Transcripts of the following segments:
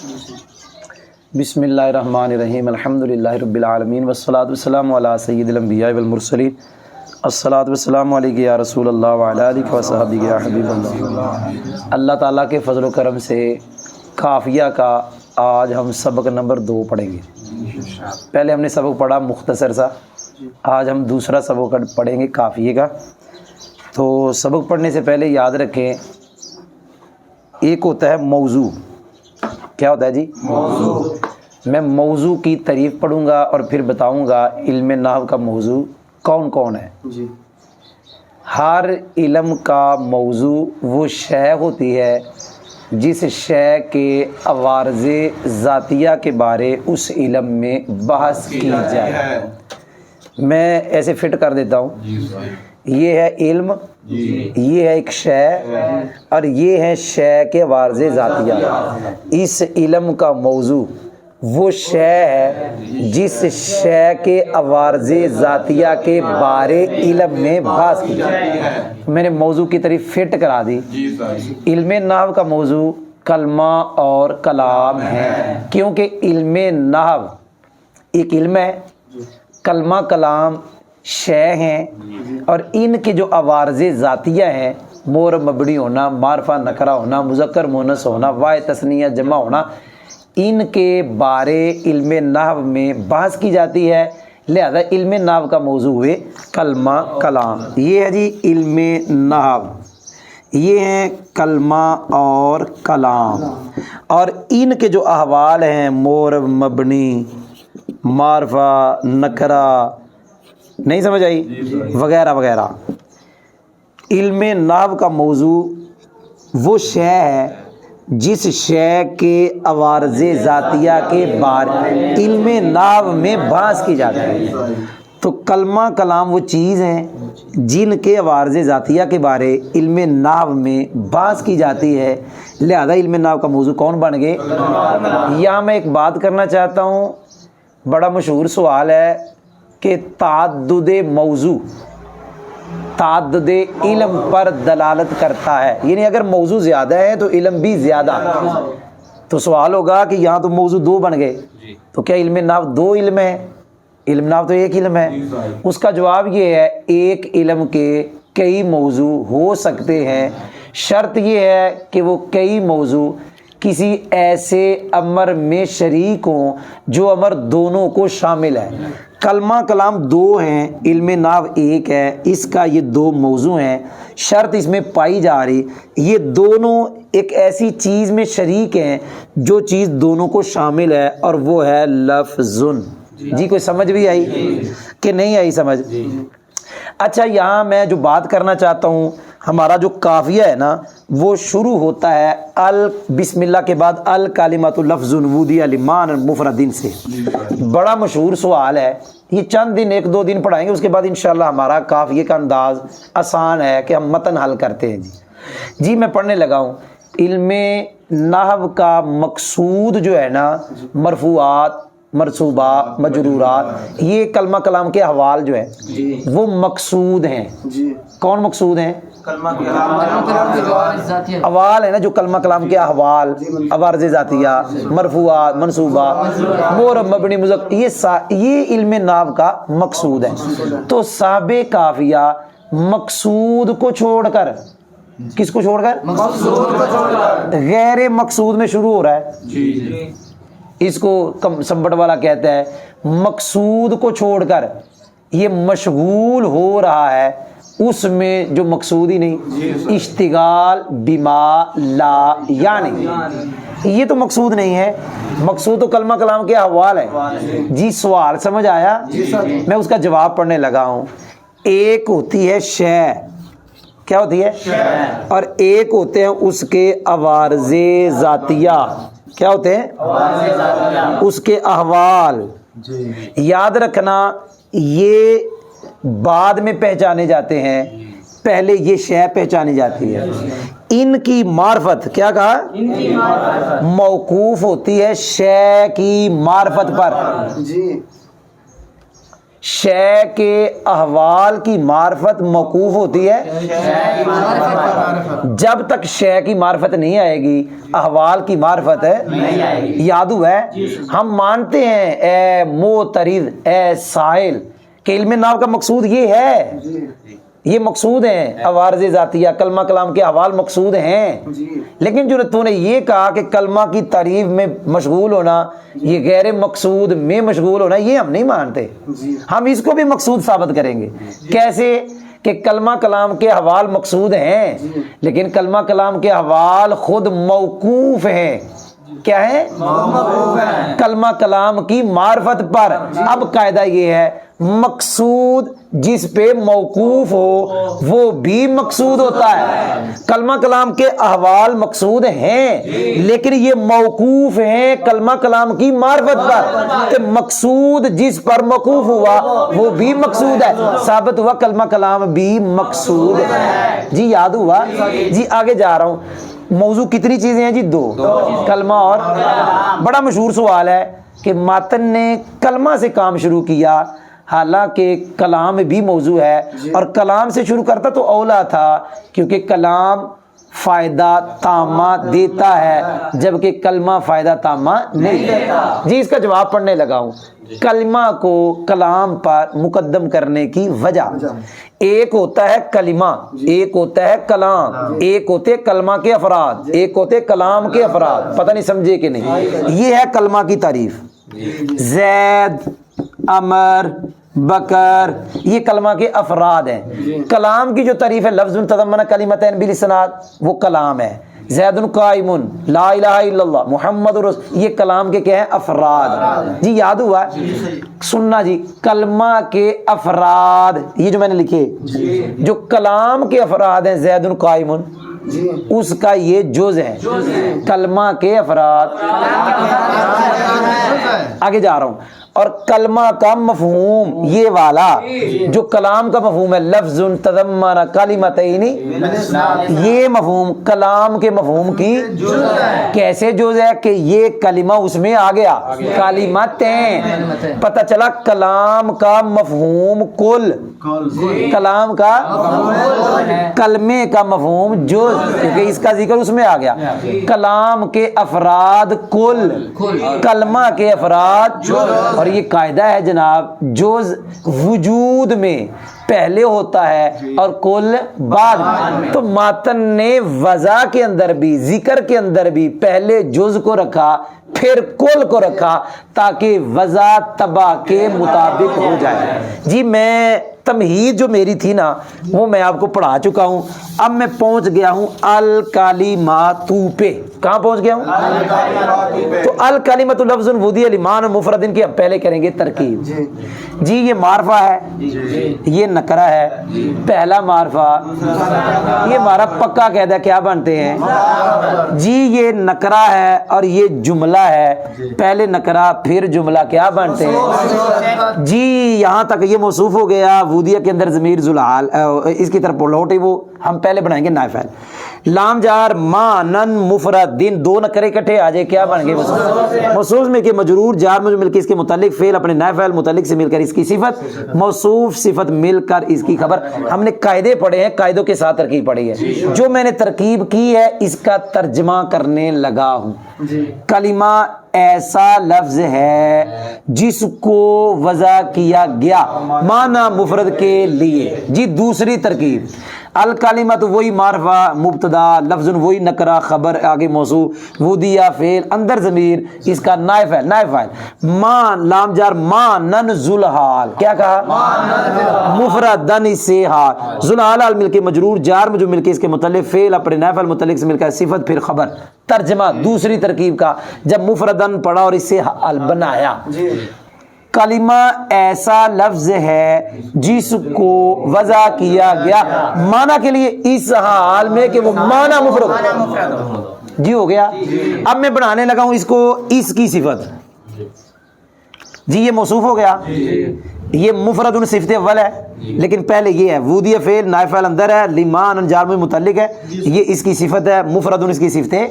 بسم اللہ الرحمن الرحیم الحمدللہ رب العالمین والصلاۃ والسلام علی سید الانبیاء والمرسلین الصلاۃ والسلام علیک یا رسول اللہ وعلی آلہ وصحبہ یا حبیب اللہ۔ اللہ تعالیٰ کے فضل و کرم سے قافیہ کا آج ہم سبق نمبر 2 پڑھیں گے۔ پہلے ہم نے سبق پڑھا مختصر سا، آج ہم دوسرا سبق پڑھیں گے قافیے کا۔ تو سبق پڑھنے سے پہلے یاد رکھیں، ایک ہوتا ہے موضوع۔ کیا ہوتا ہے جی؟ موضوع۔ میں موضوع کی تعریف پڑھوں گا اور پھر بتاؤں گا علم نحو کا موضوع کون کون ہے جی۔ ہر علم کا موضوع وہ شے ہوتی ہے جس شے کے عوارض ذاتیہ کے بارے اس علم میں بحث کی جائے۔ میں ایسے فٹ کر دیتا ہوں، یہ ہے علم، یہ ہے ایک شے، اور یہ ہے شے کے عوارض ذاتیہ۔ اس علم کا موضوع وہ شے ہے جس شے کے عوارض ذاتیہ کے بارے علم میں بحث کی جائے۔ میں نے موضوع کی طرف فٹ کرا دی۔ علم نحو کا موضوع کلمہ اور کلام ہے، کیونکہ علم نحو ایک علم ہے، کلمہ کلام شے ہیں، اور ان کے جو عوارض ذاتیہ ہیں، مور مبنی ہونا، معرفہ نکرہ ہونا، مذکر مؤنث ہونا، واحد تثنیہ جمع ہونا، ان کے بارے علم نحو میں بحث کی جاتی ہے، لہذا علم نحو کا موضوع ہے کلمہ کلام۔ یہ ہے جی علم نحو، یہ ہے کلمہ اور کلام، اور ان کے جو احوال ہیں مور مبنی، معرفہ نکرہ، نہیں سمجھ آئی، وغیرہ وغیرہ۔ علم نحو کا موضوع وہ شے ہے جس شے کے عوارض ذاتیہ کے بارے علم نحو میں بحث کی جاتی ہے۔ تو کلمہ کلام وہ چیز ہیں جن کے عوارض ذاتیہ کے بارے علم نحو میں بحث کی جاتی ہے، لہذا علم نحو کا موضوع کون بن گئے؟ یہاں میں ایک بات کرنا چاہتا ہوں، بڑا مشہور سوال ہے کہ تعدد موضوع تعدد علم پر دلالت کرتا ہے، یعنی اگر موضوع زیادہ ہے تو علم بھی زیادہ۔ تو سوال ہوگا کہ یہاں تو موضوع 2 بن گئے، تو کیا علم نحو 2 علم ہے؟ علم نحو تو ایک علم ہے۔ اس کا جواب یہ ہے، ایک علم کے کئی موضوع ہو سکتے ہیں، شرط یہ ہے کہ وہ کئی موضوع کسی ایسے امر میں شریک ہوں جو امر دونوں کو شامل ہے۔ کلمہ کلام 2 ہیں، علم نحو 1 ہے، اس کا یہ 2 موضوع ہیں۔ شرط اس میں پائی جا رہی، یہ دونوں ایک ایسی چیز میں شریک ہیں جو چیز دونوں کو شامل ہے، اور وہ ہے لفظ۔ جی کوئی سمجھ بھی آئی کہ نہیں آئی سمجھ؟ اچھا، یہاں میں جو بات کرنا چاہتا ہوں، ہمارا جو قافیہ ہے نا، وہ شروع ہوتا ہے بسم اللہ کے بعد الکلمۃ لفظ وضع لمعنی مفرد سے۔ بڑا مشہور سوال ہے، یہ چند دن 1-2 دن پڑھائیں گے، اس کے بعد انشاءاللہ ہمارا قافیے کا انداز آسان ہے کہ ہم متن حل کرتے ہیں۔ جی میں پڑھنے لگا ہوں۔ علم نحو کا مقصود جو ہے نا، مرفوعات، منصوبات، مجرورات، یہ کلمہ کلام کے احوال جو ہیں وہ مقصود ہیں۔ کون مقصود ہیں؟ احوال ہے نا، جو کلمہ کلام کے احوال، عوارض ذاتیہ، مرفوعات، منصوبات، مور مبنی، مذکر، یہ علم نحو کا مقصود ہے۔ تو صاحب قافیہ مقصود کو چھوڑ کر، کس کو چھوڑ کر؟ مقصود کو چھوڑ کر غیر مقصود میں شروع ہو رہا ہے۔ اس کو سمبٹ والا کہتا ہے مقصود کو چھوڑ کر یہ مشغول ہو رہا ہے اس میں جو مقصود ہی نہیں، اشتغال بما لا یعنی، یہ تو مقصود نہیں ہے، مقصود تو کلمہ کلام کے احوال ہے۔ جی سوال سمجھ آیا؟ میں اس کا جواب پڑھنے لگا ہوں۔ ایک ہوتی ہے شے، کیا ہوتی ہے؟ اور ایک ہوتے ہیں اس کے عوارض ذاتیہ، کیا ہوتے ہیں؟ اس کے احوال۔ یاد رکھنا، یہ بعد میں پہچانے جاتے ہیں، پہلے یہ شے پہچانی جاتی ہے۔ ان کی معرفت، کیا کہا؟ موقوف ہوتی ہے شے کی معرفت پر۔ شے کے احوال کی معرفت موقوف ہوتی ہے جب تک شے کی معرفت نہیں آئے گی احوال کی معرفت نہیں آئے گی. یاد ہوا ہے؟ ہم مانتے ہیں اے معترض اے سائل کہ علم نحو کا مقصود یہ ہے، یہ مقصود ہیں عوارض ذاتیہ، کلمہ کلام کے احوال مقصود ہیں. لیکن جو تو نے یہ کہا کہ کلمہ کی تعریف میں مشغول ہونا یہ غیر مقصود میں مشغول ہونا، یہ ہم نہیں مانتے. ہم اس کو بھی مقصود ثابت کریں گے. کیسے؟ کہ کلمہ کلام کے احوال مقصود ہیں لیکن کلمہ کلام کے احوال خود موقوف ہیں. کیا ہے؟ کلمہ کلام کی معرفت پر. اب قاعدہ یہ ہے مقصود جس پہ موقوف ہو وہ بھی مقصود ہوتا ہے. کلمہ کلام کے احوال مقصود ہیں لیکن یہ موقوف ہیں کلمہ کلام کی معرفت پر. کہ مقصود جس پر موقوف ہوا وہ بھی مقصود ہے. ثابت ہوا کلمہ کلام بھی مقصود ہے. جی یاد ہوا؟ جی آگے جا رہا ہوں. موضوع کتنی چیزیں ہیں جی؟ 2، کلمہ اور بڑا مشہور سوال ہے کہ ماتن نے کلمہ سے کام شروع کیا حالانکہ کلام بھی موضوع ہے اور کلام سے شروع کرتا تو اولا تھا کیونکہ کلام فائدہ تامہ دیتا ہے جبکہ کلمہ فائدہ تامہ نہیں دیتا. جی اس کا جواب پڑھنے لگا ہوں. کلمہ کو کلام پر مقدم کرنے کی وجہ ایک ہوتا ہے کلمہ، ایک ہوتا ہے کلام، ایک ہوتے کلمہ کے افراد، ایک ہوتے کلام کے افراد. پتہ نہیں سمجھے کہ نہیں؟ یہ ہے کلمہ کی تعریف. زید، عمر، بکر یہ کلمہ کے افراد ہیں. کلام کی جو تعریف ہے لفظ تضمن کلمتین بالاسناد وہ کلام ہے. زید قائم، لا الہ الا اللہ، محمد رسول، یہ کلام کے کیا ہیں؟ افراد. جی یاد ہوا؟ سننا جی، کلمہ کے افراد یہ جو میں نے لکھے جو کلام کے افراد ہیں زید قائم اس کا یہ جز ہے. کلمہ کے افراد. آگے جا رہا ہوں. اور کلمہ کا مفہوم یہ والا جو کلام کا مفہوم ہے لفظ تضمن کلمتین، یہ مفہوم کلام کے مفہوم کی کیسے جز ہے کہ یہ کلمہ اس میں آ گیا. کلمتین پتہ چلا کلام کا مفہوم کل، کلام کا کلمے کا مفہوم جز کیونکہ اس کا ذکر اس میں آ گیا. کلام کے افراد کل، کلمہ کے افراد جز. اور یہ قاعدہ ہے جناب جز وجود میں پہلے ہوتا ہے اور کل بعد میں. تو ماتن نے وضع کے اندر بھی ذکر کے اندر بھی پہلے جز کو رکھا پھر کل کو رکھا تاکہ وضع تبع کے مطابق ہو جائے. جی میں تمہید جو میری تھی نا وہ میں آپ کو پڑھا چکا ہوں. اب میں پہنچ گیا ہوں الکلمات پہ. کہاں پہنچ گیا ہوں؟ تو الکلمۃ لفظ وضع لمعنی مفرد کے اب پہلے کریں گے ترکیب. جی یہ معرفہ ہے، یہ نکرہ ہے. پہلا معرفہ یہ ہمارا پکا قاعدہ کیا بنتے ہیں جی؟ یہ نکرہ ہے اور یہ جملہ ہے. پہلے نکرہ پھر جملہ کیا بنتے ہیں جی؟ یہاں تک یہ موصوف ہو گیا. وودیہ کے اندر ضمیر ذوالحال اس کی طرف لوٹے وہ ہم پہلے بنائیں گے نائب فعل. لام جار ما نن مفرد دن دو نکرے کٹھے آ جائے کیا بن گئے؟ موصوف میں کہ مجرور جار مجرور مل کے اس کے متعلق فعل اپنے نائب فاعل متعلق سے مل کر اس کی صفت، موصوف صفت مل کر اس کی خبر. ہم نے قاعدے پڑھے ہیں، قاعدوں کے ساتھ ترکیب پڑھی ہے. جو میں نے ترکیب کی ہے اس کا ترجمہ کرنے لگا ہوں. کلمہ ایسا لفظ ہے جس کو وضع کیا گیا معنی مفرد کے لیے. جی دوسری ترکیب الکلمۃ وہی معرفہ مبتدا لفظ وہی نکرہ خبر آگے موصوف وضع فعل اندر ضمیر اس کا نائب فاعل. نائب فاعل ما لام جار ما نن ذوالحال کیا کہا؟ مفردن سے حال. ذوالحال مل کے مجرور جار مجرور مل کے اس کے متعلق فعل اپنے نائب فاعل متعلق سے مل کر صفت پھر خبر. ترجمہ دوسری ترکیب کا جب مفردن پڑھا اور اس سے حال بنایا. کلمہ ایسا لفظ ہے جس کو وضع کیا گیا معنی کے لیے اس حال میں کہ وہ معنی مفرد جی ہو گیا. اب میں بنانے لگا ہوں اس کو اس کی صفت. جی یہ موصوف ہو گیا، یہ مفرد صفت اول ہے لیکن پہلے یہ ہے وضع فعل نائب فاعل اندر ہے لمان جار میں متعلق ہے یہ اس کی صفت ہے مفرد اس کی صفت ہے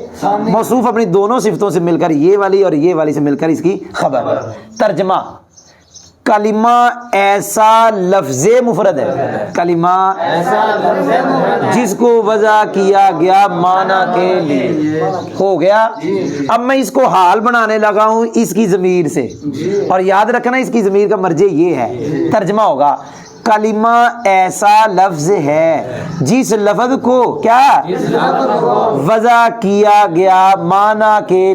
موصوف اپنی دونوں صفتوں سے مل کر یہ والی اور یہ والی سے مل کر اس کی خبر. ترجمہ کلمہ ایسا لفظ مفرد ہے، کلمہ جس کو وضع کیا گیا معنی کے لیے، ہو گیا۔ اب میں اس کو حال بنانے لگا ہوں اس کی ضمیر سے، اور یاد رکھنا اس کی ضمیر کا مرجع یہ ہے، ترجمہ ہوگا کلمہ ایسا لفظ ہے جس لفظ کو کیا وضع کیا گیا معنی کے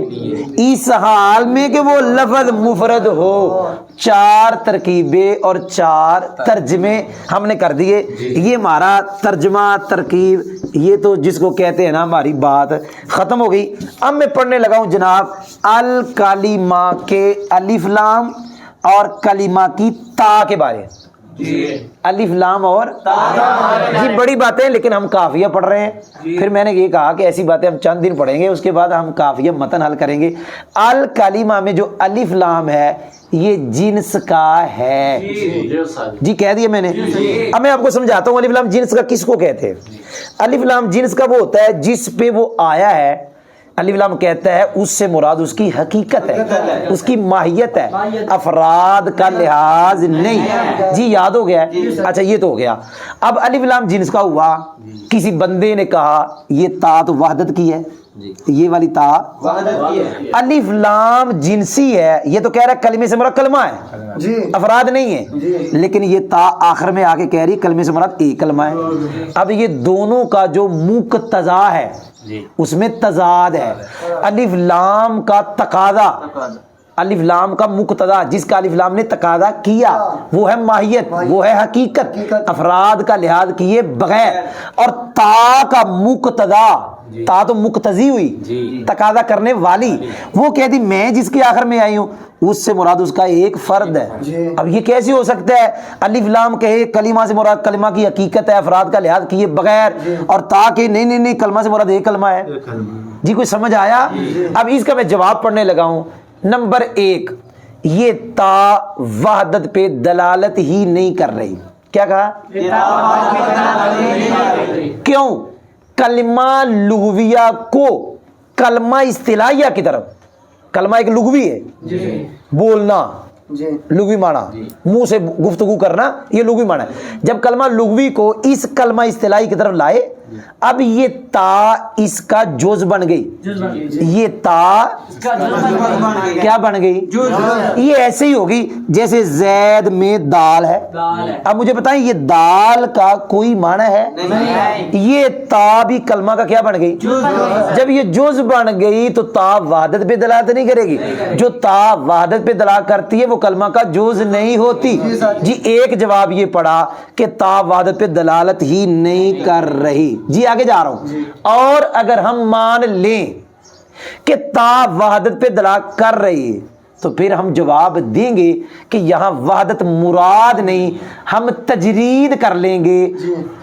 اس حال میں کہ وہ لفظ مفرد ہو۔ 4 ترکیبیں اور 4 ترجمے ہم نے کر دیے۔ یہ ہمارا ترجمہ ترکیب، یہ تو جس کو کہتے ہیں نا ہماری بات ختم ہو گئی۔ اب میں پڑھنے لگا ہوں جناب الکلمہ کے الف لام اور کلمہ کی تا کے بارے۔ الف لام اور جی بڑی باتیں، لیکن ہم قافیہ پڑھ رہے ہیں۔ پھر میں نے یہ کہا کہ ایسی باتیں ہم چند دن پڑھیں گے، اس کے بعد ہم قافیہ متن حل کریں گے۔ الکلمہ میں جو الف لام ہے یہ جنس کا ہے، جی کہہ دیا میں نے۔ اب میں آپ کو سمجھاتا ہوں الف لام جنس کا کس کو کہتے ہیں۔ الف لام جنس کا وہ ہوتا ہے جس پہ وہ آیا ہے، الف لام کہتا ہے اس سے مراد اس کی حقیقت ہے، اس کی ماہیت ہے، افراد کا لحاظ نہیں۔ جی یاد ہو گیا ہے؟ اچھا یہ تو ہو گیا۔ اب الف لام جنس کا ہوا، کسی بندے نے کہا یہ تا تو وحدت کی ہے، یہ والی تا الف لام جنسی ہے، یہ تو کہہ رہا ہے کلمے سے مراد کلمہ ہے، افراد نہیں ہے، لیکن یہ تا آخر میں آ کے کہہ رہی کلمے سے مراد ایک کلمہ ہے۔ اب یہ دونوں کا جو مقتضا ہے اس میں تضاد ہے۔ الف لام کا تقاضا، الف لام کا مقتضا جس کا الف لام نے تقاضا کیا وہ ہے ماہیت، وہ ہے حقیقت، افراد کا لحاظ کیے بغیر۔ اور تا کا مقتضا، تا تو مقتضی ہوئی، تقاضا کرنے والی، وہ کہہ دی میں جس کے آخر میں آئی ہوں اس سے مراد اس کا ایک فرد ہے۔ اب یہ کیسے ہو سکتا ہے؟ الف لام کہے کلمہ سے مراد کلمہ کی حقیقت ہے، افراد کا لحاظ کیے بغیر، اور تا کہ نہیں کلمہ سے مراد ایک کلمہ ہے۔ جی کوئی سمجھ آیا؟ اب اس کا میں جواب پڑھنے لگا ہوں۔ نمبر 1، یہ تا وحدت پہ دلالت ہی نہیں کر رہی۔ کیا کہا؟ کیوں؟ کلمہ لغویہ کو کلمہ اصطلاحیہ کی طرف، کلمہ ایک لغوی ہے، بولنا لغوی معنی، منہ سے گفتگو کرنا یہ لغوی معنی ہے۔ جب کلمہ لغوی کو اس کلمہ اصطلاحی کی طرف لائے، اب یہ تا اس کا جز بن گئی، یہ تا کیا بن گئی؟ یہ ایسے ہی ہوگی جیسے زید میں دال ہے۔ اب مجھے بتائیں یہ دال کا کوئی معنی ہے؟ یہ تا بھی کلمہ کا کیا بن گئی؟ جب یہ جز بن گئی تو تا وحدت پہ دلالت نہیں کرے گی، جو تا وحدت پہ دلالت کرتی ہے وہ کلمہ کا جز نہیں ہوتی۔ جی ایک جواب یہ پڑا کہ تا وحدت پہ دلالت ہی نہیں کر رہی۔ جی آگے جا رہا ہوں۔ اور اگر ہم مان لیں کہ تا وحدت پہ دلالت کر رہی ہے تو پھر ہم جواب دیں گے کہ یہاں وحدت مراد نہیں، ہم تجرید کر لیں گے،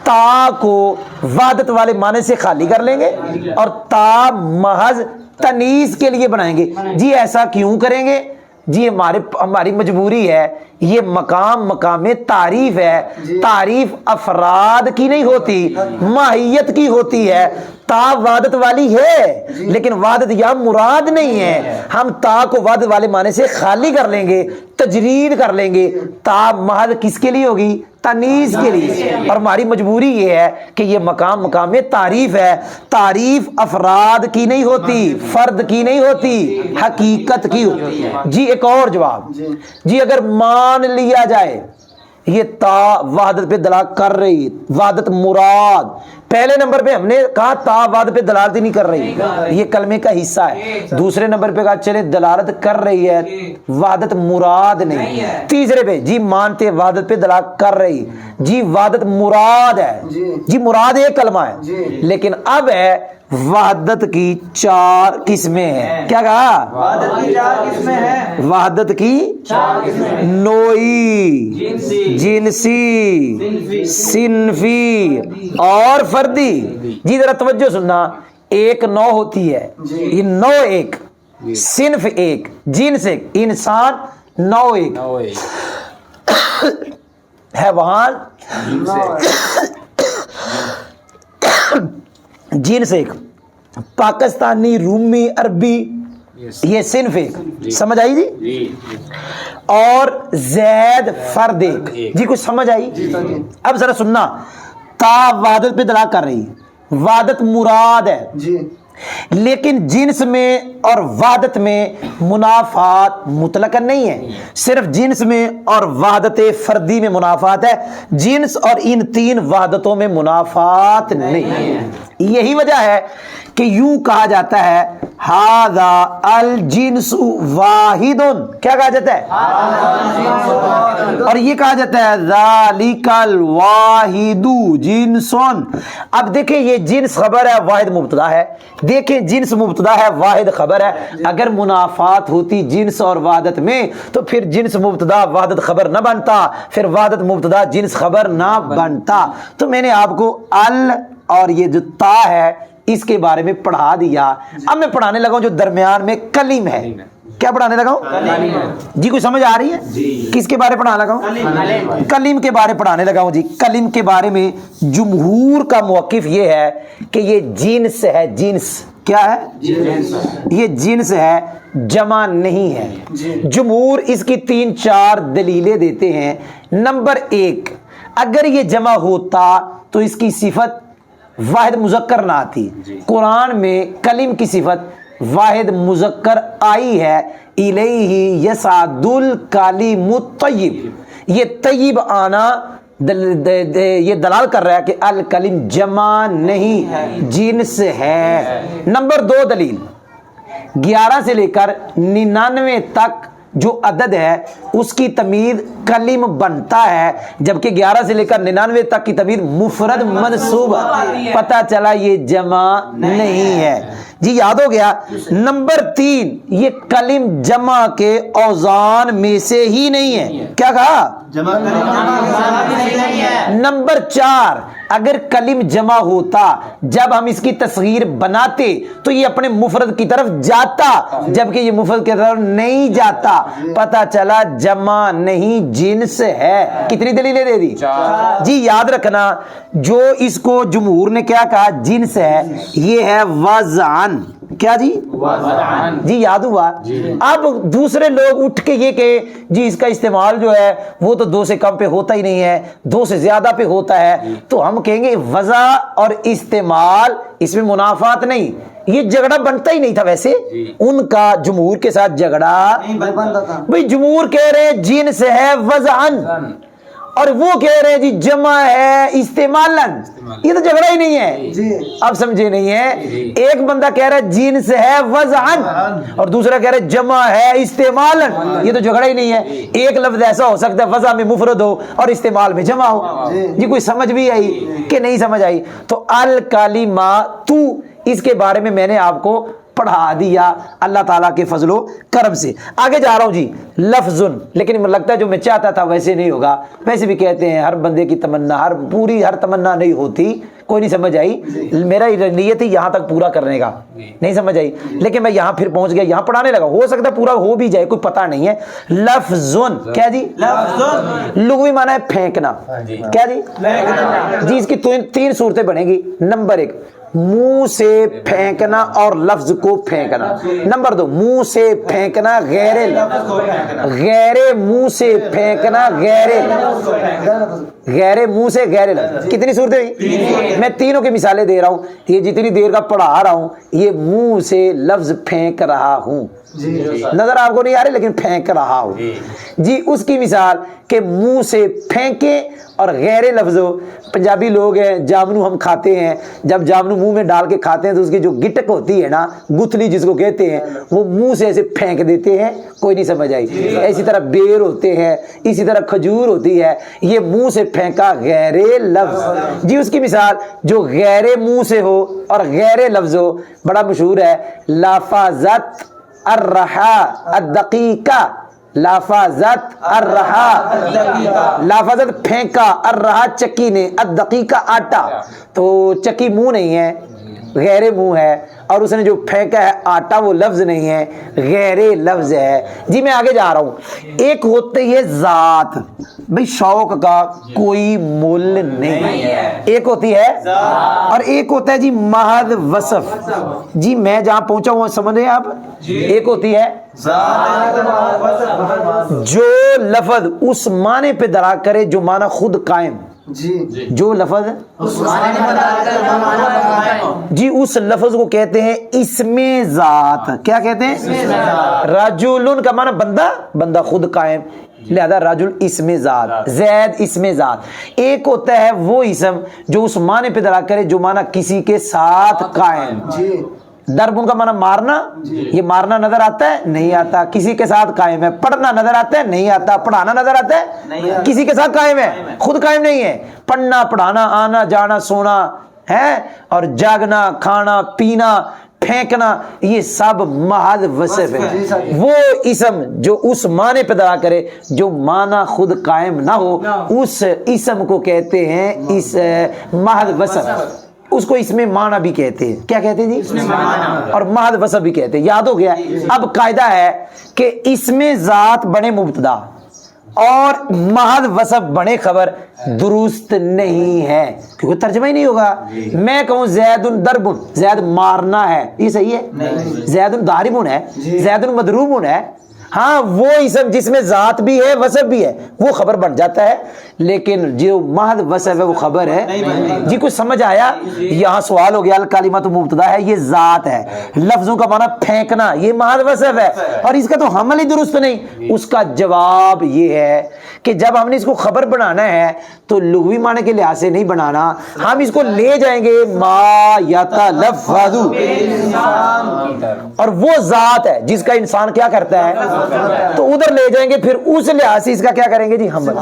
تا کو وحدت والے معنی سے خالی کر لیں گے اور تا محض تنیث کے لیے بنائیں گے۔ جی ایسا کیوں کریں گے؟ جی ہماری مجبوری ہے، یہ مقام تعریف ہے، تعریف افراد کی نہیں ہوتی، ماہیت کی ہوتی ہے۔ تا وحدت والی ہے لیکن وحدت یہاں مراد نہیں ہے، ہم تا کو وحدت والے معنی سے خالی کر لیں گے، تجرید کر لیں گے۔ تا محض کس کے لیے ہوگی؟ تنیث کے لیے۔ اور ہماری مجبوری یہ ہے کہ یہ مقام تعریف ہے، تعریف افراد کی نہیں ہوتی، فرد کی نہیں ہوتی، حقیقت کی ہوتی۔ جی ایک اور جواب، جی اگر مان لیا جائے یہ تا وحدت پہ دلالت کر رہی، وحدت مراد، پہلے نمبر پہ ہم نے کہا تا وحدت پہ دلالت ہی نہیں کر رہی، یہ کلمے کا حصہ ہے۔ دوسرے نمبر پہ کہا چلے دلالت کر رہی ہے، وحدت مراد نہیں۔ تیسرے پہ جی مانتے وحدت پہ دلالت کر رہی، جی وحدت مراد ہے، جی مراد ایک کلمہ ہے، لیکن اب ہے وحدت کی 4 قسمیں ہیں۔ کیا کہا؟ وحدت کی 4 قسمیں ہیں۔ وحدت کی نوعی، جنسی، صنفی اور فردی۔ جی ذرا توجہ سننا، ایک نوع ہوتی ہے، یہ نوع ایک، صنف ایک، جنس ایک، انسان نوع ایک، حیوان جنس ایک، پاکستانی، رومی، عربی، یہ صنف ایک۔ سمجھ آئی جی؟ اور زید فرد ایک. جی کچھ سمجھ آئی؟ اب ذرا سننا، تا وحدت پہ دلالت کر رہی، وحدت مراد ہے جی، لیکن جنس میں اور وحدت میں منافات مطلقاً نہیں ہے، صرف جنس میں اور وحدت فردی میں منافات ہے، جنس اور ان تین وحدتوں میں منافات نہیں ہے. یہی وجہ ہے کہ یوں کہا جاتا ہے ھذا الجنس واحد. کیا کہا جاتا ہے؟ اور یہ کہا جاتا ہے ذالک الواحد جنس. اب دیکھیں یہ جنس خبر ہے، واحد مبتدا ہے. دیکھیں جنس مبتدا ہے، واحد خبر ہے. اگر منافات ہوتی جنس اور وحدت میں تو پھر جنس مبتدا وحدت خبر نہ بنتا، پھر وحدت مبتدا جنس خبر نہ بنتا. تو میں نے آپ کو ال اور یہ جو تا ہے اس کے بارے میں پڑھا دیا. اب میں پڑھانے لگا ہوں جو درمیان میں کلم ہے. کیا پڑھانے لگا ہوں؟ جی کوئی سمجھ آ رہی ہے؟ کس کے بارے پڑھانے لگا ہوں؟ کلم کے بارے پڑھانے لگا ہوں. جی کلم کے بارے میں جمہور کا موقف یہ ہے کہ یہ جنس ہے. جنس کیا ہے؟ یہ جنس ہے، جمع نہیں ہے. جمہور اس کی 3-4 دلیلیں دیتے ہیں. نمبر 1، اگر یہ جمع ہوتا تو اس کی صفت واحد مذکر نہ آتی. قرآن میں کلم کی صفت واحد مذکر آئی ہے، الیہ یصعد الکلم الطیب. یہ طیب آنا یہ دلال کر رہا ہے کہ الکلم جمع نہیں، جنس ہے. نمبر 2 دلیل، 11 سے لے کر 99 تک جو عدد ہے اس کی تمیز کلم بنتا ہے، جبکہ 11 سے لے کر 99 تک کی تمیز مفرد منصوب. پتہ چلا یہ جمع نہیں ہے. جی یاد ہو گیا. نمبر 3، یہ کلم جمع کے اوزان میں سے ہی نہیں ہے. کیا کہا؟ نمبر 4، اگر کلم جمع ہوتا جب ہم اس کی تصغیر بناتے تو یہ اپنے مفرد کی طرف جاتا، جبکہ یہ مفرد کی طرف نہیں جاتا. پتہ چلا جمع نہیں، جنس ہے. کتنی دلیلیں دے دی؟ جی یاد رکھنا، جو اس کو جمہور نے کیا کہا جنس ہے، یہ ہے وضعن. کیا جی؟ جی یاد ہوا. اب دوسرے لوگ اٹھ کے یہ کہ جی اس کا استعمال جو ہے وہ تو 2 سے کم پہ ہوتا ہی نہیں ہے، 2 سے زیادہ پہ ہوتا ہے، تو ہم کہیں گے وضع اور استعمال اس میں منافات نہیں. یہ جھگڑا بنتا ہی نہیں تھا. ویسے ان کا جمہور کے ساتھ جھگڑا بھئی جمہور کہہ رہے ہیں جنس ہے وضعن، اور وہ کہہ رہے ہیں جی جمع ہے استعمالاً. یہ تو جھگڑا ہی نہیں ہے. اب سمجھے نہیں ہے؟ ایک بندہ کہہ رہا ہے جنس ہے وضعن اور دوسرا کہہ رہا ہے جمع ہے استعمالاً. یہ تو جھگڑا ہی نہیں ہے. ایک لفظ ایسا ہو سکتا ہے وضع میں مفرد ہو اور استعمال میں جمع ہو. جی کوئی سمجھ بھی آئی کہ نہیں سمجھ آئی؟ تو الکلمات اس کے بارے میں نے آپ کو پڑھا دیا اللہ تعالیٰ کے فضل و کرم سے. آگے جا رہا ہوں. جی لفظ، لیکن لگتا ہے جو میں چاہتا تھا ویسے نہیں ہوگا. ویسے بھی کہتے ہیں ہر بندے کی تمنا ہر تمنا نہیں ہوتی. کوئی نہیں سمجھ آئی؟ میرا نیت ہے یہاں تک پورا کرنے کا. نہیں سمجھ آئی؟ لیکن میں یہاں پھر پہنچ گیا، یہاں پڑھانے لگا. ہو سکتا ہے پورا ہو بھی جائے، کوئی پتہ نہیں ہے. لفظن کیا جی؟ لغوی معنی ہے پھینکنا. کیا جی؟ جی اس کی 3 صورتیں بنے گی. نمبر 1، منہ سے پھینکنا اور لفظ کو پھینکنا. نمبر 2، منہ سے پھینکنا غیر منہ سے پھینکنا غیر منہ سے غیر لفظ. کتنی صورتیں ہوئی؟ میں تینوں کی مثالیں دے رہا ہوں. یہ جتنی دیر کا پڑھا رہا ہوں یہ منہ سے لفظ پھینک رہا ہوں. نظر آپ کو نہیں آ رہی لیکن پھینک رہا ہوں. جی اس کی مثال کہ منہ سے پھینکے اور غیر لفظ. پنجابی لوگ ہیں، جامنو ہم کھاتے ہیں. جب جامنو منہ میں ڈال کے کھاتے ہیں تو اس کی جو گٹک ہوتی ہے نا، گتھلی جس کو کہتے ہیں، وہ منہ سے ایسے پھینک دیتے ہیں. کوئی نہیں سمجھ آئی؟ اسی طرح بیر ہوتے ہیں، اسی طرح کھجور ہوتی ہے. یہ منہ سے پھینکا غیر لفظ. جی اس کی مثال جو غیر منہ سے ہو اور غیر لفظ ہو، بڑا مشہور ہے. لافظت الرحا الدقیقہ. لافظت الرحا، لافظت پھینکا، الرحا چکی نے، الدقیقہ آٹا. تو چکی منہ نہیں ہے، غیر منہ ہے. اور اس نے جو پھینکا ہے آٹا وہ لفظ نہیں ہے، غیر لفظ ہے. جی میں آگے جا رہا ہوں. ایک ہوتی ہے ذات، بھئی شوق کا کوئی مول نہیں ہے، ایک ہوتی ہے، اور ایک ہوتا ہے جی محض وصف. جی میں جہاں پہنچا ہوں سمجھ رہے ہیں آپ؟ ایک ہوتی ہے جو لفظ اس معنی پہ درا کرے جو معنی خود قائم. جو لفظ جی اس لفظ کو کہتے ہیں اسم ذات. کیا کہتے ہیں؟ رجل کا معنی بندہ، بندہ خود قائم، لہذا رجل اسم ذات، زید اسم ذات. ایک ہوتا ہے وہ اسم جو اس معنی پہ درا کرے جو معنی کسی کے ساتھ قائم. ضرب کا معنی مارنا، یہ مارنا نظر آتا ہے؟ نہیں آتا، کسی کے ساتھ قائم ہے. پڑھنا نظر آتا ہے؟ نہیں آتا. پڑھانا نظر آتا ہے؟ کسی کے ساتھ قائم ہے، خود قائم نہیں ہے. پڑھنا، پڑھانا، آنا جانا، سونا ہے، اور جاگنا، کھانا پینا، پھینکنا، یہ سب محض وصف ہے. وہ اسم جو اس معنی پہ درا کرے جو معنی خود قائم نہ ہو، اس اسم کو کہتے ہیں اس محض وصف. اس کو اس میں معنی بھی کہتے ہیں. کیا کہتے ہیں جی؟ اور محض وصف بھی کہتے ہیں. یاد ہو گیا؟ اب قاعدہ ہے کہ اس میں ذات بنے مبتدا اور محض وصف بنے خبر درست نہیں ہے، کیونکہ ترجمہ ہی نہیں ہوگا. میں کہوں زید ضرب، زید مارنا ہے، یہ صحیح ہے؟ زید ضارب ہے، زید مضروب ہے. ہاں وہ اسم جس میں ذات بھی ہے وصف بھی ہے وہ خبر بن جاتا ہے، لیکن جو محض وصف ہے وہ خبر ہے. جی کچھ سمجھ آیا؟ یہاں سوال ہو گیا الکلمۃ مبتدا ہے، یہ ذات ہے، لفظوں کا معنی پھینکنا یہ محض وصف ہے اور اس کا تو حمل ہی درست نہیں. اس کا جواب یہ ہے کہ جب ہم نے اس کو خبر بنانا ہے تو لغوی معنی کے لحاظ سے نہیں بنانا، ہم اس کو لے جائیں گے ما یتلفظ، اور وہ ذات ہے جس کا انسان کیا کرتا ہے تو ادھر لے جائیں گے، پھر اس لحاظ سے اس کا کیا کریں گے جی حمل.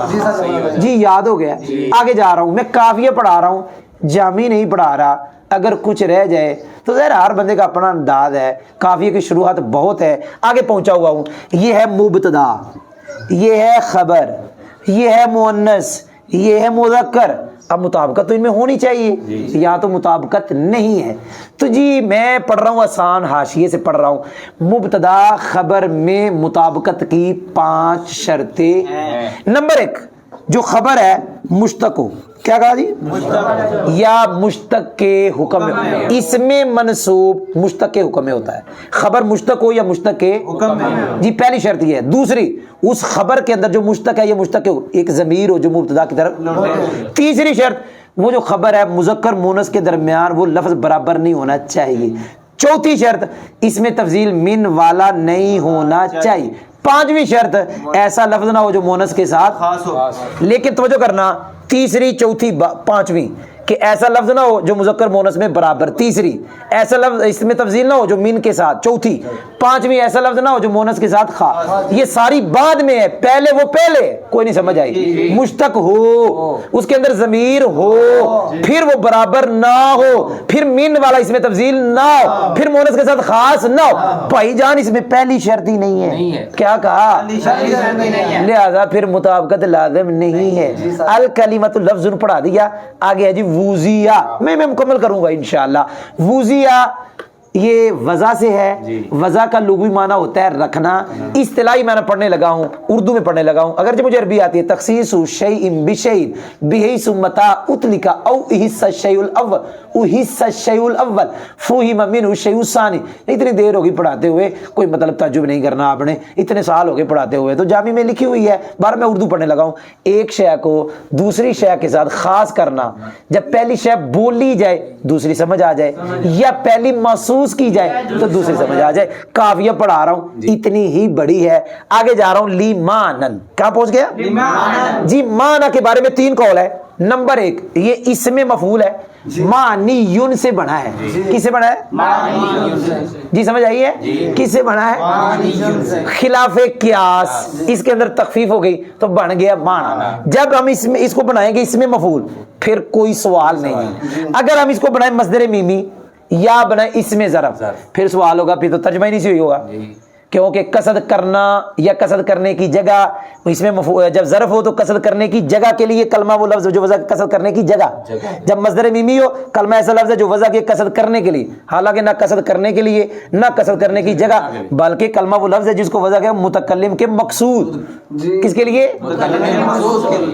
جی یاد ہو گیا؟ آگے جا رہا ہوں، میں قافیہ پڑھا رہا ہوں، جامع نہیں پڑھا رہا. اگر کچھ رہ جائے تو ظاہر ہر بندے کا اپنا انداز ہے، قافیہ کی شروعات بہت ہے. آگے پہنچا ہوا ہوں. یہ ہے مبتدا، یہ ہے خبر، یہ ہے مؤنث، یہ ہے مذکر. اب مطابقت تو ان میں ہونی چاہیے، یہاں تو مطابقت نہیں ہے. تو جی میں پڑھ رہا ہوں آسان حاشیے سے پڑھ رہا ہوں. مبتدا خبر میں مطابقت کی 5 شرطیں. نمبر 1، جو خبر ہے مشتق ہو. کیا کہا جی؟ یا مشتق کے حکم میں، اس میں منصوب مشتق کے حکم میں ہوتا ہے. خبر مشتق ہو یا مشتق کے حکم میں. جی پہلی شرط یہ ہے. دوسری، اس خبر کے اندر جو مشتق ہے یہ مشتق کے ایک ضمیر ہو جو مبتدا کی طرف. تیسری شرط، وہ جو خبر ہے مذکر مونس کے درمیان وہ لفظ برابر نہیں ہونا چاہیے. چوتھی شرط، اس میں تفضیل من والا نہیں ہونا چاہیے. پانچویں شرط، ایسا لفظ نہ ہو جو مونس کے ساتھ خاص ہو. لیکن توجہ کرنا، تیسری چوتھی پانچویں، کہ ایسا لفظ نہ ہو جو مذکر مونس میں برابر. تیسری، ایسا لفظ اس میں تفضیل نہ ہو جو من کے ساتھ. چوتھی. پانچویں، ایسا لفظ نہ ہو جو مونس کے ساتھ خاص. یہ ساری بعد میں ہے، پہلے وہ پہلے. کوئی نہیں سمجھ آئی؟ مشتق ہو، اس کے اندر ضمیر ہو، پھر وہ برابر نہ ہو، پھر من والا اس میں تفضیل نہ ہو، پھر مونس کے ساتھ خاص نہ ہو. بھائی جان اس میں پہلی شرط ہی نہیں ہے. کیا کہا؟ لہذا پھر مطابقت لازم نہیں ہے. الکلمۃ لفظ پڑھا دیا. آگے ہے جی وضیہ. میں مکمل کروں گا انشاءاللہ. وضیہ یہ وضع سے ہے. وضع کا لغوی معنی ہوتا ہے رکھنا. اصطلاحی میں پڑھنے لگا ہوں، اردو میں پڑھنے لگا ہوں، اگرچہ مجھے عربی آتی ہے. تخصیص شیء بشیء بحیث متى اطلق او احس الشیء الاول احس الشیء الاول فهم منه الشیء الثانی. اتنی دیر ہوگی پڑھاتے ہوئے، کوئی مطلب تعجب نہیں کرنا آپ نے، اتنے سال ہو گئے پڑھاتے ہوئے. تو جامع میں لکھی ہوئی ہے، بار میں اردو پڑھنے لگا ہوں. ایک شے کو دوسری شے کے ساتھ خاص کرنا، جب پہلی شے بولی جائے دوسری سمجھ آ جائے، یا پہلی محسوس کی جائے تو دوسری سمجھ آ جائے. قافیہ پڑھا رہا ہوں، اتنی ہی بڑی ہے. آگے جا رہا ہوں. لیمانن. کہاں پہنچ گیا جی؟ معنی کے بارے میں 3 قول ہے. نمبر 1، یہ اسم مفعول ہے، معنی سے بنا ہے. کس سے بنا ہے جی؟ سمجھ آئی ہے؟ کس سے بنا ہے؟ خلاف قیاس. اس کے اندر تخفیف ہو گئی تو بن گیا معنی. جب ہم اس کو بنائیں گے اسم مفعول پھر کوئی سوال نہیں ہے. اگر ہم اس کو بنائیں مصدر میمی یا بنائیں اسم ظرف پھر سوال ہوگا، پھر تو ترجمہ ہی نہیں ہوگا. کیونکہ قصد کرنا یا قصد کرنے کی جگہ، اس میں جب ظرف ہو تو قصد کرنے کی جگہ کے لیے کلمہ وہ لفظ جو وضع قصد کرنے کی جگہ، جب مصدر میمی ہو کلمہ ایسا لفظ ہے جو وضع کے قصد کرنے کے لیے، حالانکہ نہ قصد کرنے کے لیے نہ قصد کرنے کی جگہ، بلکہ کلمہ وہ لفظ ہے جس کو وضع کے متکلم کے مقصود، کس کے لیے؟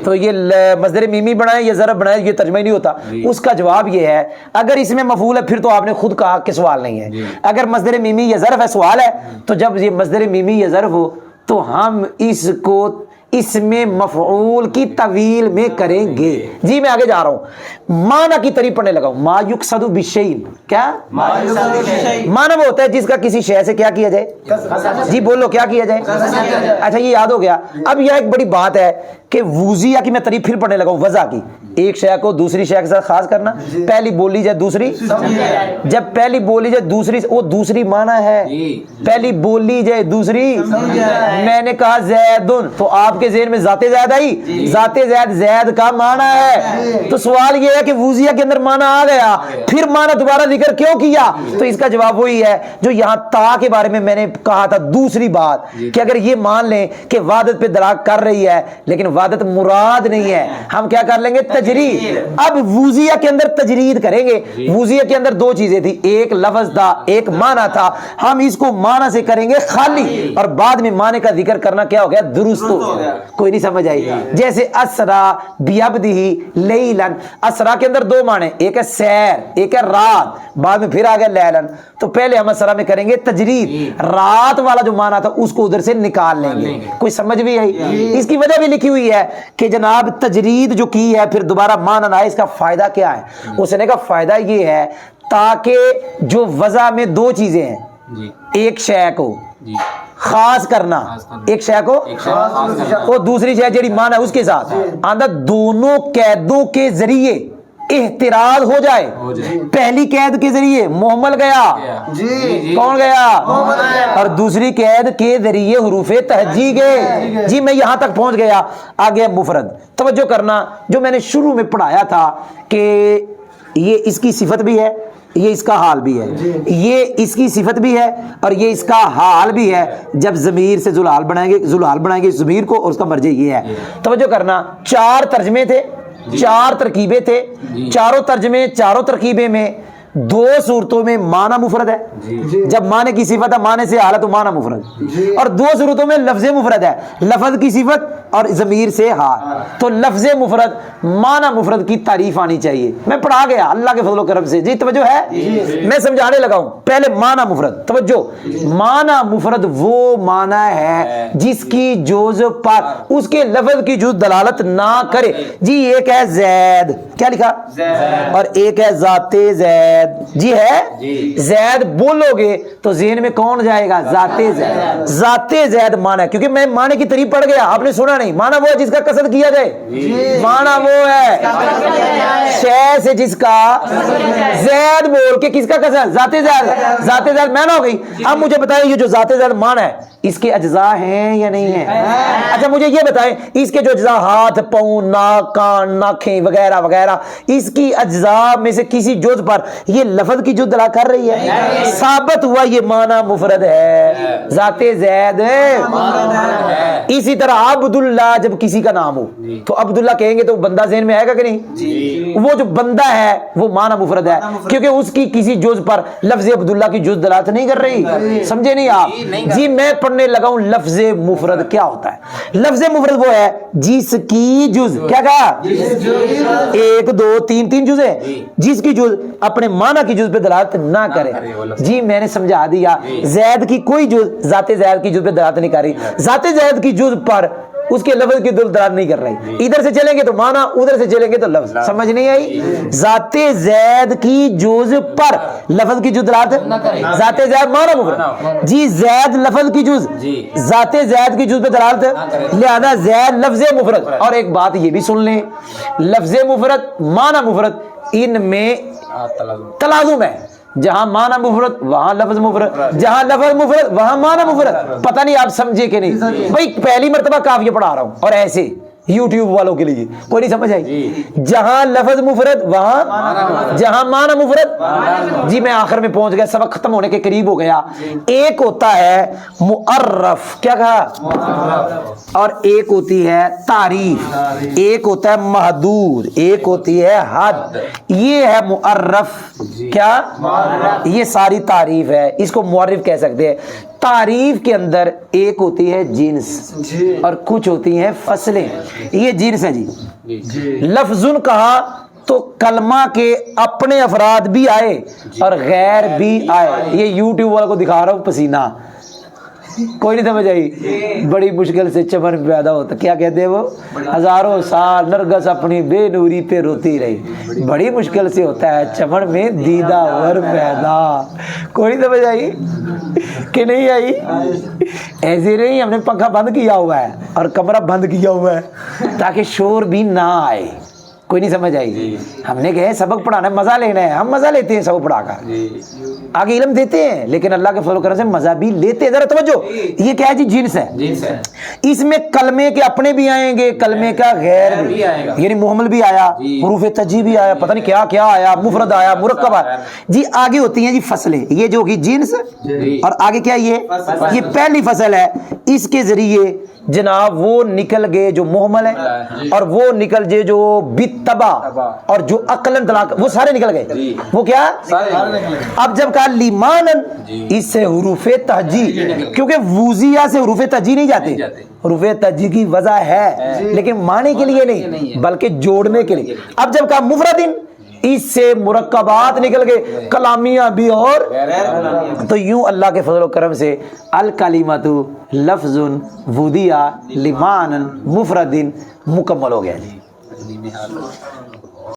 تو یہ مصدر میمی بنائے یا ظرف بنائے یہ ترجمہ ہی نہیں ہوتا۔ اس کا جواب یہ ہے اگر اس میں مفعول ہے پھر تو آپ نے خود کہا کہ سوال نہیں ہے، اگر مصدر میمی یا ظرف ہے سوال ہے، تو جب یہ مصدر میمی یا ظرف ہو تو ہم اس کو اس میں مفعول کی طویل میں کریں گے۔ جی میں آگے جا رہا ہوں، معنی کی طریق پڑھنے لگا ہوں۔ ما یقصد بالشیء، کیا معنی وہ ہوتا ہے جس کا کسی شے سے کیا کیا جائے؟ جی بولو کیا کیا جائے؟ اچھا یہ یاد ہو گیا۔ اب یہ ایک بڑی بات ہے کہ وضعیہ کی میں طریق پھر پڑھنے لگا ہوں، وضع کی، ایک شے کو دوسری شے کے ساتھ خاص کرنا، پہلی بولی جائے دوسری، جب پہلی بولی جائے دوسری وہ دوسری معنی ہے، پہلی بولی جائے دوسری، میں نے کہا زیدن تو آپ کے ذہن میں ذات زید آئی، ذات زید زید کا معنی ہے، تو سوال یہ ہے کہ وضعیہ کے اندر معنی آ گیا پھر معنی دوبارہ ذکر کیوں کیا؟ تو اس کا جواب وہی ہے جو یہاں تا کے بارے میں نے کہا تھا، دوسری بات کہ اگر یہ مان لیں کہ وحدت پہ دلالت کر رہی ہے لیکن وحدت مراد نہیں ہے، ہم کیا کر لیں گے؟ تجرید۔ اب وضعیہ کے اندر تجرید کریں گے۔ وضعیہ کے اندر دو چیزیں تھی، ایک لفظ تھا ایک معنی تھا، ہم اس کو معنی سے کریں گے خالی اور بعد میں معنی کا ذکر کرنا کیا ہو گیا؟ درست ہو گیا۔ کوئی نہیں سمجھ آئی؟ جیسے اسرا بعبدہ لیلا، اسرا کے اندر دو معنی، ایک ہے سیر ایک ہے رات، بعد میں پھر آ گیا لیلن، تو پہلے ہم اسرا میں کریں گے تجرید، رات والا جو معنی تھا اس کو ادھر سے نکال لیں گے۔ کوئی سمجھ بھی آئی؟ اس کی وجہ بھی لکھی ہوئی ہے کہ جناب تجرید جو کی ہے پھر دوبارہ معنی نہ آئے، اس کا فائدہ کیا ہے؟ اس نے کہا فائدہ یہ ہے تاکہ جو وضع میں دو چیزیں ہیں، ایک شے کو خاص کرنا، ایک شے کو اور دوسری شے جڑی معنی ہے اس کے ساتھ آندہ، دونوں قیدوں کے ذریعے احتراز ہو جائے۔ پہلی قید کے ذریعے محمل گیا، کون گیا؟ اور دوسری قید کے ذریعے حروف تہجی گئے۔ جی میں یہاں تک پہنچ گیا، آگے مفرد۔ توجہ کرنا، جو میں نے شروع میں پڑھایا تھا کہ یہ اس کی صفت بھی ہے یہ اس کا حال بھی ہے، یہ اس کی صفت بھی ہے اور یہ اس کا حال بھی ہے۔ جب ضمیر سے ذوالحال بنائیں گے ضمیر کو، اور اس کا مرجع یہ ہے۔ توجہ کرنا، چار ترجمے تھے، چار ترکیبیں تھے، چاروں ترجمے چاروں ترکیبیں میں دو صورتوں میں معنی مفرد ہے، جب معنی کی صفت ہے معنی سے حالت تو معنی مفرد، اور دو صورتوں میں لفظ مفرد ہے، لفظ کی صفت اور ضمیر سے حال، تو لفظ مفرد معنی مفرد کی تعریف آنی چاہیے۔ میں پڑھا گیا اللہ کے فضل و کرم سے۔ جی توجہ ہے، میں سمجھانے لگا ہوں۔ پہلے معنی مفرد، توجہ، معنی مفرد وہ معنی ہے جس کی جز پر اس کے لفظ کی جز دلالت نہ کرے۔ جی ایک ہے زید، کیا لکھا؟ اور ایک ہے ذات زید۔ جی ہے زید، بولو گے تو ذہن میں کون جائے گا؟ ذات زید۔ ذات زید معنی ہے، کیونکہ میں معنی کی طریق پڑھ گیا، آپ نے سنا نہیں۔ معنی وہ ہے جس کا قصد کیا جائے، معنی وہ ہے شے سے جس کا زید بول کے کس کا قصد؟ ذات زید۔ ذات زید معنی ہو گئی۔ اب مجھے بتائیں یہ جو ذات زید معنی ہے اس کے اجزاء ہیں یا نہیں ہیں؟ اچھا مجھے یہ بتائیں اس کے جو اجزاء ہاتھ، پاؤں، ناک، کان، ناخیں وغیرہ وغیرہ، اس کی اجزاء میں سے کسی جز پر یہ لفظ کی جو دلا کر رہی ہے؟ ثابت ہوا یہ معنی مفرد ہے، ذات زید۔ اسی طرح عبداللہ جب کسی کا نام ہو تو عبداللہ کہیں گے تو بندہ ذہن میں آئے گا کہ نہیں؟ وہ جو بندہ ہے وہ معنی مفرد ہے، کیونکہ اس کی کسی جز پر لفظ عبداللہ کی جز دلالت نہیں کر رہی۔ سمجھے نہیں آپ؟ جی میں پڑھنے لگا ہوں لفظ مفرد کیا ہوتا ہے۔ لفظ مفرد وہ ہے جس کی جز، کیا کہا؟ ایک دو تین جز ہے، جس کی جز اپنے معنی کی جز پہ دلالت نہ کرے۔ جی میں نے سمجھا دیا، زید کی کوئی جز ذات زید کی جز پہ دلالت نہیں کر رہی، ذات زید کی جز پر اس کے لفظ کی دلالت نہیں کر رہی۔ ادھر سے چلیں گے تو معنی، ادھر سے چلیں گے تو لفظ۔ سمجھ نہیں آئی؟ ذات زید کی جز پر لفظ کی جز دلالت، ذات زید معنی مفرد، جی زید لفظ کی جز، ذات زید کی جز پہ دلالت، لہذا زید لفظ مفرد۔ اور ایک بات یہ بھی سن لیں، لفظ مفرد معنی مفرد ان میں تلازم ہے، جہاں معنی مفرد وہاں لفظ مفرد، جہاں لفظ مفرد وہاں معنی مفرد۔ پتہ نہیں آپ سمجھے کہ نہیں؟ بھائی پہلی مرتبہ قافیہ پڑھا رہا ہوں اور ایسے یوٹیوب والوں کے لیے کوئی نہیں سمجھ آئی؟ جہاں لفظ مفرد وہاں جہاں معنی مفرد. جی میں آخر میں پہنچ گیا, سبق ختم ہونے کے قریب ہو گیا. ایک ہوتا ہے معرف, کیا کہا, اور ایک ہوتی ہے تعریف, ایک ہوتا ہے محدود, ایک ہوتی ہے حد. یہ ہے معرف, کیا یہ ساری تعریف ہے, اس کو معرف کہہ سکتے ہیں. تعریف کے اندر ایک ہوتی ہے جنس اور کچھ ہوتی ہیں فصلیں. یہ جنس ہے جی. لفظ کہا تو کلمہ کے اپنے افراد بھی آئے اور غیر بھی آئے. یہ یوٹیوب والوں کو دکھا رہا ہوں پسینہ, کوئی نہیں سمجھ آئی؟ بڑی مشکل سے چمن پیدا ہوتا, کیا کہتے ہیں وہ, ہزاروں سال نرگس اپنی بے نوری پہ روتی رہی. بڑی مشکل سے ہوتا ہے چمن میں دیدہ ور پیدا. کوئی نہیں سمجھ آئی کہ نہیں آئی؟ ایسے نہیں, ہم نے پنکھا بند کیا ہوا ہے اور کمرہ بند کیا ہوا ہے تاکہ شور بھی نہ آئے. کوئی نہیں سمجھ آئی؟ ہم نے کہے سبق پڑھانا ہے, مزہ لینا ہے, ہم مزہ لیتے ہیں سبق پڑھا کر, آگے علم دیتے ہیں, لیکن اللہ کے فضل و کرم سے مزہ بھی لیتے ہیں. ذرا توجہ, یہ کیا ہے جی, جنس ہے. اس میں کلمے کے اپنے بھی آئیں گے, کلمے کا غیر بھی, یعنی محمل بھی آیا, حروف تجی بھی آیا, پتہ نہیں کیا کیا آیا, مفرد آیا, مرکب آیا. جی آگے ہوتی ہیں جی فصلیں, یہ جو ہوگی جنس, اور آگے کیا یہ پہلی فصل ہے. اس کے ذریعے جناب وہ نکل گئے جو محمل ہے, اور وہ نکل گئے جو بالتبع, اور جو عقلاً طلاق, وہ سارے نکل گئے. وہ کیا, اب جب کہا لیمانن, اس سے حروف تہجی, کیونکہ ووزیہ سے حروف تہجی نہیں جاتے, حروف تہجی کی وضع ہے لیکن معنی کے لیے نہیں بلکہ جوڑنے کے لیے. اب جب کہا مفردن, اس سے مرکبات نکل گئے, کلامیہ بھی اور, تو یوں اللہ کے فضل و کرم سے الکلمۃ لفظ وضع لمعنى مفرد مکمل ہو گیا جی.